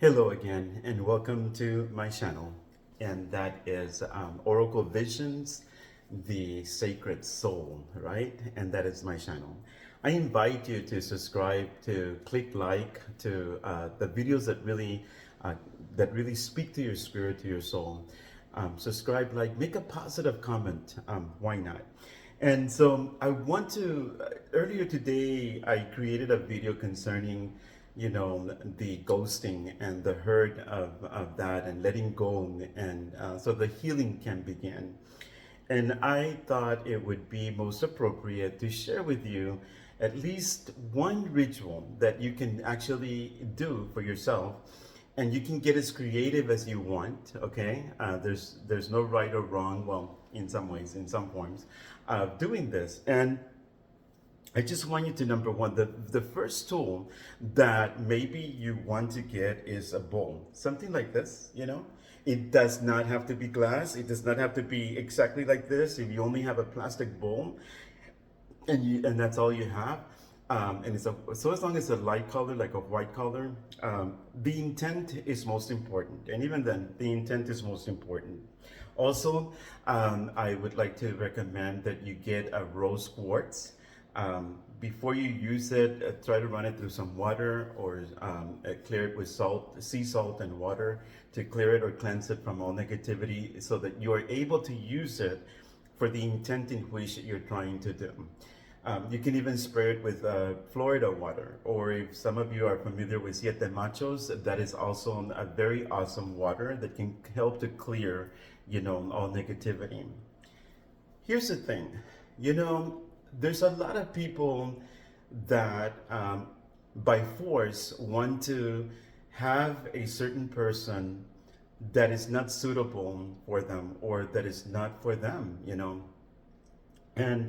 Hello again, and welcome to my channel, and that is Oracle Visions, the Sacred Soul, right? And that is my channel. I invite you to subscribe, to click like to the videos that really speak to your spirit, to your soul. Subscribe, like, make a positive comment. Why not? And so I want to. Earlier today, I created a video concerning the ghosting and the hurt of that and letting go, and so the healing can begin. And I thought it would be most appropriate to share with you at least one ritual that you can actually do for yourself, and you can get as creative as you want. Okay, there's no right or wrong, well, in some ways, in some forms, doing this. And I just want you to, number one, the first tool that maybe you want to get is a bowl, something like this. It does not have to be glass. It does not have to be exactly like this. If you only have a plastic bowl and that's all you have, and so as long as it's a light color, like a white color, the intent is most important. And even then, the intent is most important. Also, I would like to recommend that you get a rose quartz. Before you use it, try to run it through some water, or clear it with salt, sea salt and water, to clear it or cleanse it from all negativity, so that you are able to use it for the intent in which you're trying to do. You can even spray it with Florida water, or if some of you are familiar with Siete Machos, that is also a very awesome water that can help to clear, all negativity. Here's the thing, there's a lot of people that by force want to have a certain person that is not suitable for them, or that is not for them. And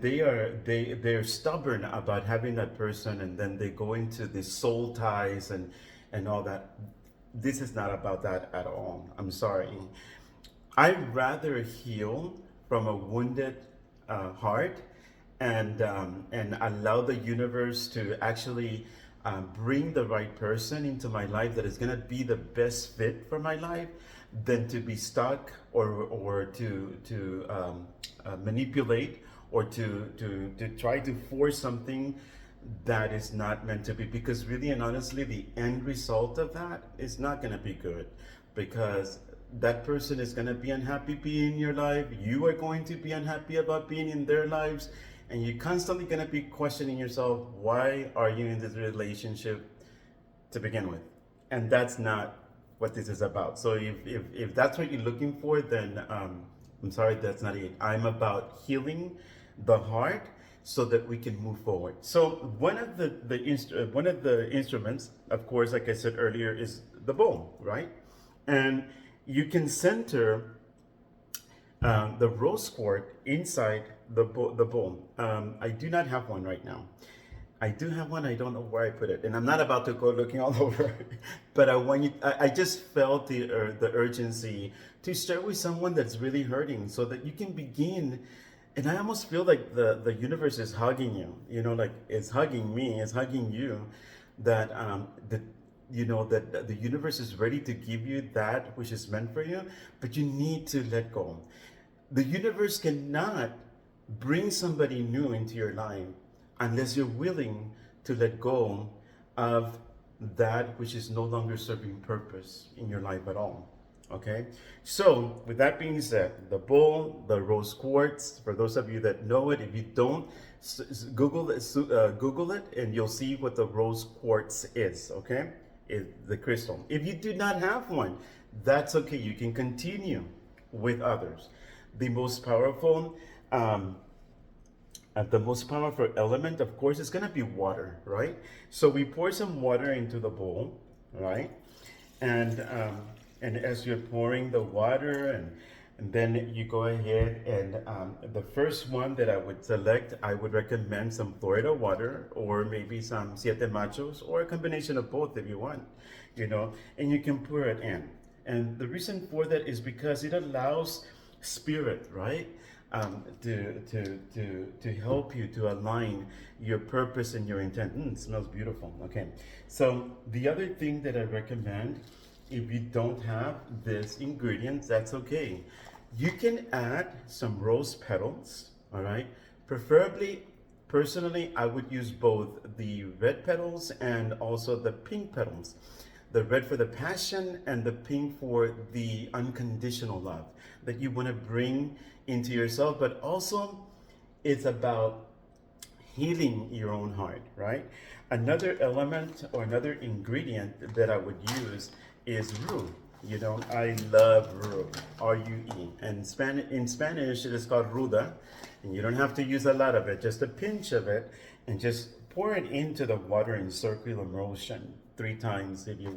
they're stubborn about having that person, and then they go into the soul ties and all that. This is not about that at all. I'm sorry. I'd rather heal from a wounded heart, and allow the universe to actually bring the right person into my life that is going to be the best fit for my life, than to be stuck, or to manipulate, or to try to force something that is not meant to be. Because really and honestly, the end result of that is not going to be good, because that person is going to be unhappy being in your life. You are going to be unhappy about being in their lives, and you're constantly going to be questioning yourself, why are you in this relationship to begin with? And that's not what this is about. So if that's what you're looking for, then I'm sorry, that's not it. I'm about healing the heart so that we can move forward. So one of the instruments, of course, like I said earlier, is the bowl, right? And you can center the rose quartz inside the bowl. I do not have one right now. I do have one. I don't know where I put it, and I'm not about to go looking all over. But I just felt the urgency to start with someone that's really hurting, so that you can begin. And I almost feel like the universe is hugging you. Like it's hugging me, it's hugging you. That the universe is ready to give you that which is meant for you, but you need to let go. The universe cannot bring somebody new into your life unless you're willing to let go of that which is no longer serving purpose in your life at all. Okay, so with that being said, the bowl, the rose quartz, for those of you that know it, if you don't, Google it, and you'll see what the rose quartz is. Okay, the crystal. If you do not have one, that's okay. You can continue with others. The most powerful element, of course, is going to be water, right? So we pour some water into the bowl, right? And as you're pouring the water, and then you go ahead, and the first one that I would select, I would recommend some Florida water, or maybe some Siete Machos, or a combination of both if you want, and you can pour it in. And the reason for that is because it allows spirit, right? to help you to align your purpose and your intent. It smells beautiful. Okay, so the other thing that I recommend, if you don't have this ingredients, that's okay. You can add some rose petals. All right, preferably. Personally, I would use both the red petals and also the pink petals. The red for the passion and the pink for the unconditional love that you want to bring into yourself. But also, it's about healing your own heart, right? Another element or another ingredient that I would use is rue. You know, I love rue, R-U-E. And in Spanish, it is called ruda. And you don't have to use a lot of it, just a pinch of it, and just pour it into the water in circular motion 3 times if you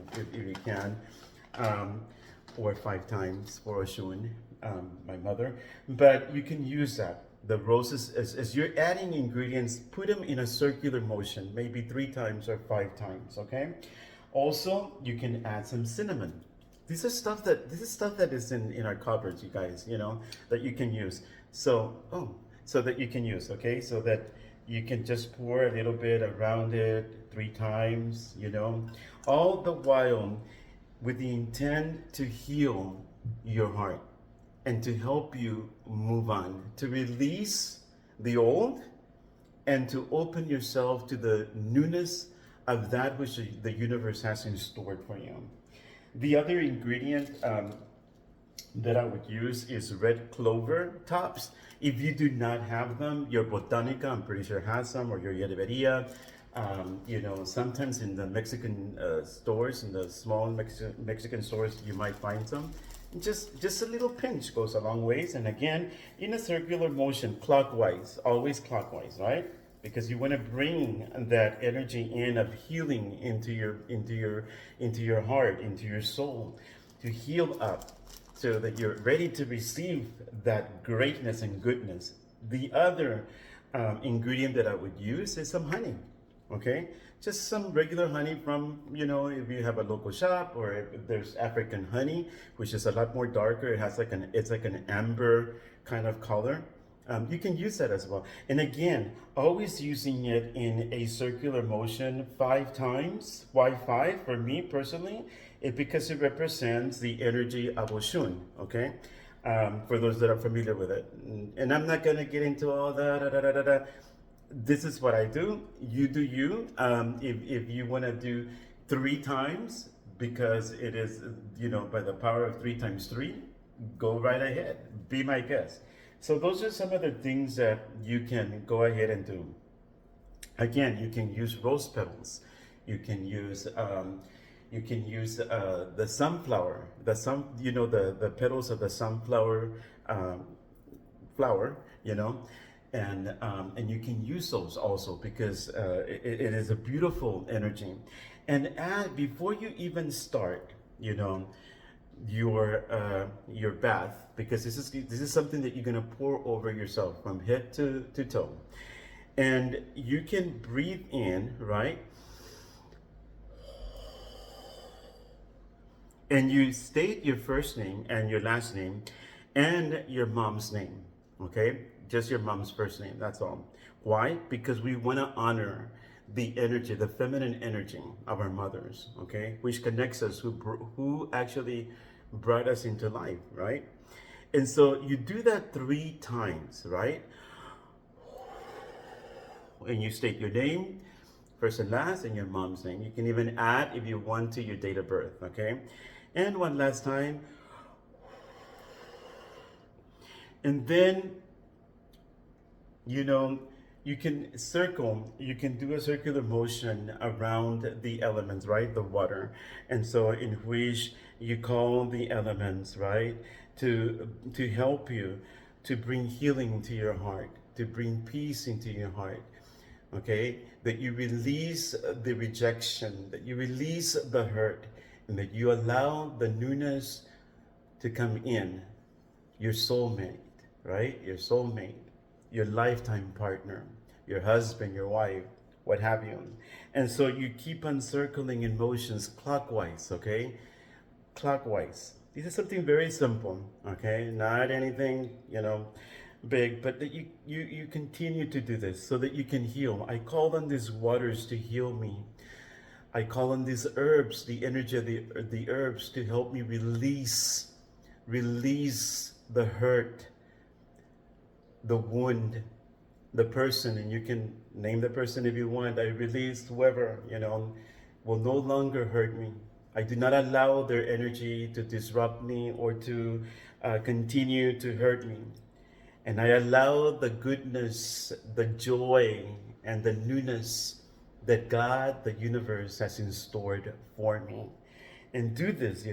can, or 5 times for Oshun, my mother. But you can use that. The roses, as you're adding ingredients, put them in a circular motion, maybe 3 times or 5 times, okay? Also, you can add some cinnamon. This is stuff that is in our cupboards, you guys, you know, that you can use. So that you can use, okay? So that you can just pour a little bit around it 3 times, you know, all the while with the intent to heal your heart and to help you move on, to release the old and to open yourself to the newness of that which the universe has in store for you. The other ingredient that I would use is red clover tops. If you do not have them, your Botanica, I'm pretty sure has some, or your Yerberia. You know, sometimes in the Mexican stores, in the small Mexican stores, you might find some. Just a little pinch goes a long ways. And again, in a circular motion, clockwise, always clockwise, right? Because you want to bring that energy in of healing into your heart, into your soul, to heal up, so that you're ready to receive that greatness and goodness. The other ingredient that I would use is some honey, okay? Just some regular honey from, you know, if you have a local shop, or if there's African honey, which is a lot more darker. It has it's like an amber kind of color. You can use that as well. And again, always using it in a circular motion 5 times. Why 5? For me personally, because it represents the energy of Oshun, okay? For those that are familiar with it. And I'm not gonna get into all that. This is what I do. You do you. If you wanna do 3 times, because it is, you know, by the power of 3 times 3, go right ahead. Be my guest. So those are some of the things that you can go ahead and do. Again, you can use rose petals. You can use the sunflower, the petals of the sunflower flower, you know, and you can use those also, because it is a beautiful energy. And before you even start, you know, your bath, because this is something that you're gonna pour over yourself from head to toe, and you can breathe in, right? And you state your first name and your last name and your mom's name, okay? Just your mom's first name, that's all. Why? Because we want to honor the energy, the feminine energy of our mothers, okay? Which connects us, who actually brought us into life, right? And so you do that 3 times, right? And you state your name, first and last, and your mom's name. You can even add, if you want to, your date of birth, okay? And one last time. And then, you know, you can do a circular motion around the elements, right? The water. And so in which you call the elements, right? To help you, to bring healing to your heart, to bring peace into your heart. Okay? That you release the rejection, that you release the hurt, and that you allow the newness to come in. Your soulmate, right? Your soulmate, your lifetime partner, your husband, your wife, what have you. And so you keep on circling in motions clockwise, okay? Clockwise. This is something very simple, okay? Not anything, you know, big, but that you continue to do this so that you can heal. I call on these waters to heal me. I call on these herbs, the energy of the herbs, to help me release the hurt, the wound, the person, and you can name the person if you want. I release whoever, will no longer hurt me. I do not allow their energy to disrupt me or to continue to hurt me. And I allow the goodness, the joy, and the newness that God, the universe, has in store for me. And do this,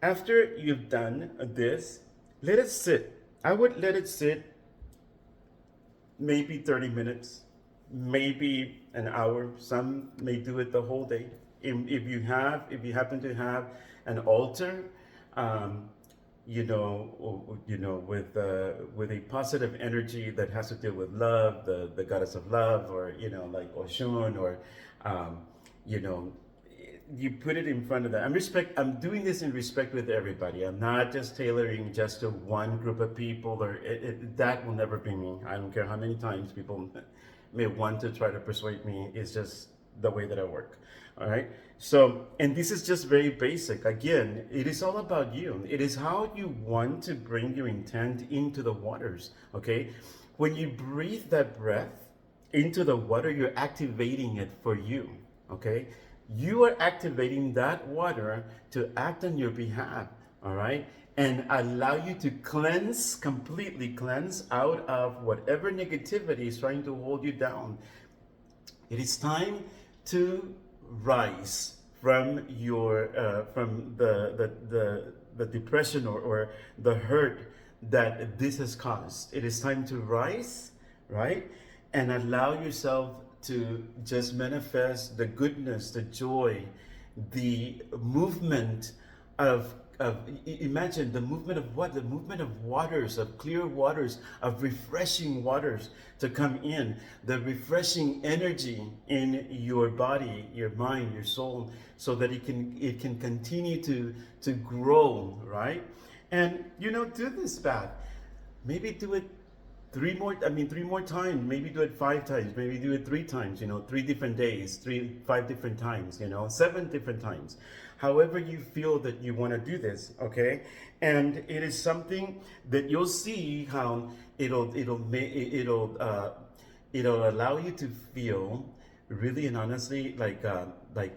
After you've done this, let it sit. I would let it sit maybe 30 minutes, maybe an hour. Some may do it the whole day. If you happen to have an altar, um, with a positive energy that has to do with love, the goddess of love, or like Oshun, or um, you know, you put it in front of that. I'm doing this in respect with everybody. I'm not just tailoring just to one group of people, or that will never be me. I don't care how many times people may want to try to persuade me. It's just the way that I work. All right. So, and this is just very basic. Again, it is all about you. It is how you want to bring your intent into the waters. Okay. When you breathe that breath into the water, you're activating it for you. Okay. You are activating that water to act on your behalf. All right. And allow you to completely cleanse out of whatever negativity is trying to hold you down. It is time to rise from the depression or the hurt that this has caused. It is time to rise, right? And allow yourself to just manifest the goodness, the joy, the movement of imagine the movement of what? The movement of waters, of clear waters, of refreshing waters to come in, the refreshing energy in your body, your mind, your soul, so that it can continue to grow, right? And do this bath. Maybe do it three more times. Maybe do it 5 times. Maybe do it 3 times. 3 different days, 5 different times. 7 different times. However you feel that you want to do this, okay? And it is something that you'll see how it'll allow you to feel really and honestly like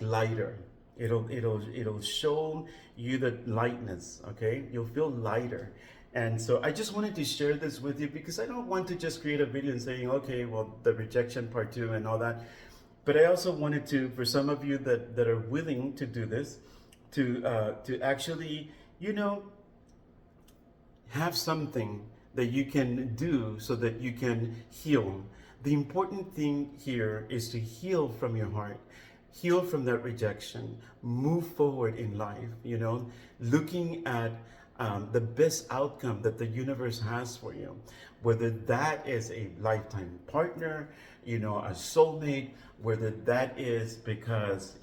lighter. It'll show you the lightness, okay? You'll feel lighter. And so I just wanted to share this with you because I don't want to just create a video and saying, okay, well, the rejection part 2 and all that. But I also wanted to, for some of you that are willing to do this, to actually, have something that you can do so that you can heal. The important thing here is to heal from your heart. Heal from that rejection. Move forward in life, looking at the best outcome that the universe has for you, whether that is a lifetime partner, a soulmate, whether that is because,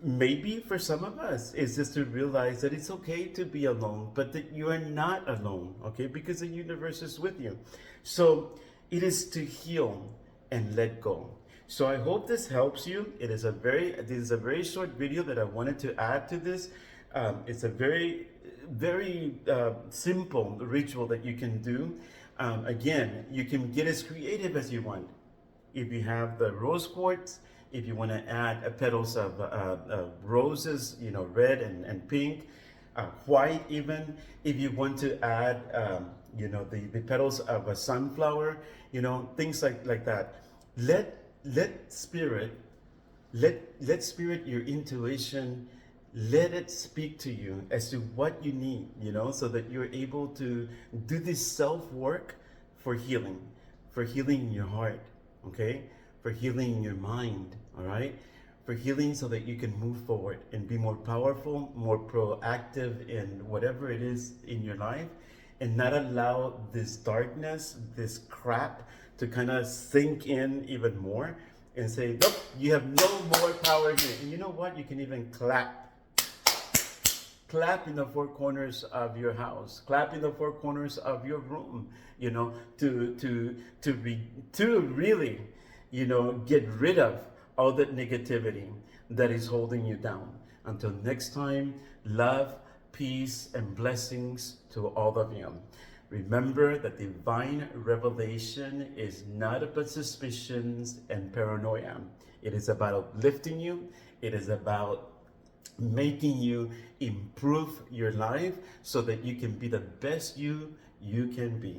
maybe for some of us it's just to realize that it's okay to be alone, but that you are not alone, okay? Because the universe is with you. So it is to heal and let go. So I hope this helps you. This is a very short video that I wanted to add to this. It's a very simple ritual that you can do. Again, you can get as creative as you want. If you have the rose quartz, if you want to add petals of roses, red and pink, white even. If you want to add, the petals of a sunflower, things like that. Let spirit, your intuition, let it speak to you as to what you need, so that you're able to do this self-work for healing in your heart, okay? For healing in your mind, all right? For healing so that you can move forward and be more powerful, more proactive in whatever it is in your life, and not allow this darkness, this crap to kind of sink in even more and say, nope, you have no more power here. And you know what? You can even clap clap in the four corners of your house, clap in the four corners of your room, to really, get rid of all that negativity that is holding you down. Until next time, love, peace, and blessings to all of you. Remember that divine revelation is not about suspicions and paranoia. It is about uplifting you. It is about making you improve your life so that you can be the best you can be.